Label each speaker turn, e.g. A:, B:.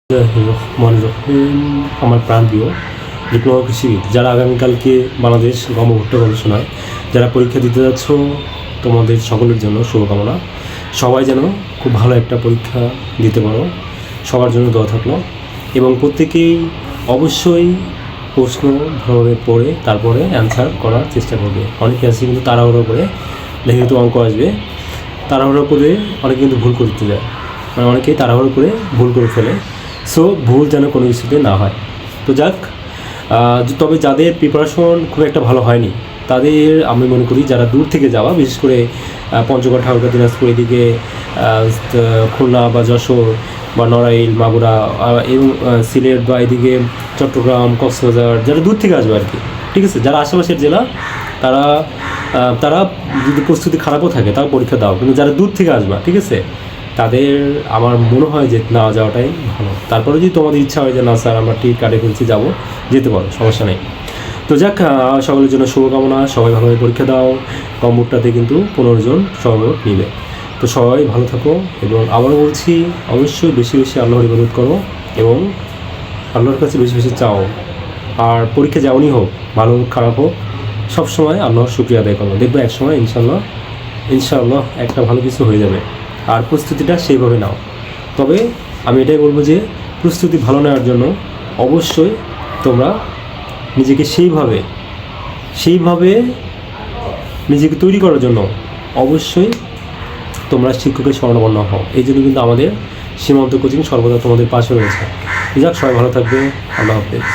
A: রহমান রহিম। আমার প্রাণপ্রিয় ডিপ্লোমা কৃষিবিদ যারা আগামীকালকে বাংলাদেশ গম ভুট্টা গবেষণায় যারা পরীক্ষা দিতে যাচ্ছ, তোমাদের সকলের জন্য শুভকামনা। সবাই যেন খুব ভালো একটা পরীক্ষা দিতে পারো, সবার জন্য দোয়া থাকলো। এবং প্রত্যেকেই অবশ্যই প্রশ্ন ভালোভাবে পড়ে তারপরে অ্যান্সার করার চেষ্টা করবে। অনেকে আছে কিন্তু তাড়াহুড়ো করে লিখিত অঙ্ক আসবে, তাড়াহুড়ো করে অনেকে কিন্তু ভুল করতে যায়, মানে অনেকেই তাড়াহুড়ো করে ভুল করে ফেলে। সো ভুল যেন কোনো কিছুতে না হয়। তো যাক, তবে যাদের প্রিপারেশন খুব একটা ভালো হয়নি তাদের আমি মনে করি যারা দূর থেকে যাওয়া, বিশেষ করে পঞ্চগড়, ঠাকুরগাঁ, দিনাজপুর, এদিকে খুলনা বা যশোর বা নড়াইল, মাগুরা এবং সিলেট বা এদিকে চট্টগ্রাম, কক্সবাজার, যারা দূর থেকে আসবে আর কি, ঠিক আছে, যারা আশেপাশের জেলা তারা যদি প্রস্তুতি খারাপও থাকে তাও পরীক্ষা দাও, কিন্তু যারা দূর থেকে আসবে, ঠিক আছে, তাদের আমার মনে হয় যে না যাওয়াটাই ভালো। তারপরে যদি তোমাদের ইচ্ছা হয় যে না স্যার আমরা টিকিট কাটে ফেলছি যাবো, যেতে পারো, সমস্যা নেই। তো যাক, সকলের জন্য শুভকামনা। সবাই ভালোভাবে পরীক্ষা দাও। কম্বোটাতে কিন্তু 15 জন সহমত নিবে। তো সবাই ভালো থাকো এবং আবারও বলছি, অবশ্যই বেশি বেশি আল্লাহর ইবাদত করো এবং আল্লাহর কাছে বেশি বেশি চাও। আর পরীক্ষা যেমনই হোক, ভালো হোক খারাপ হোক, সবসময় আল্লাহর শুকরিয়া আদায় করো। দেখবে একসময় ইনশাআল্লাহ একটা ভালো কিছু হয়ে যাবে। আর প্রস্তুতিটা সেইভাবে নাও। তবে আমি এটাই বলবো যে প্রস্তুতি ভালো নেওয়ার জন্য অবশ্যই তোমরা নিজেকে সেইভাবে নিজেকে তৈরি করার জন্য অবশ্যই তোমরা শিক্ষকের শরণাপন্ন হও। এই জন্য কিন্তু আমাদের সীমান্ত কোচিং সর্বদা তোমাদের পাশে রয়েছে। যাক, সবাই ভালো থাকবে। আল্লাহ হাফেজ।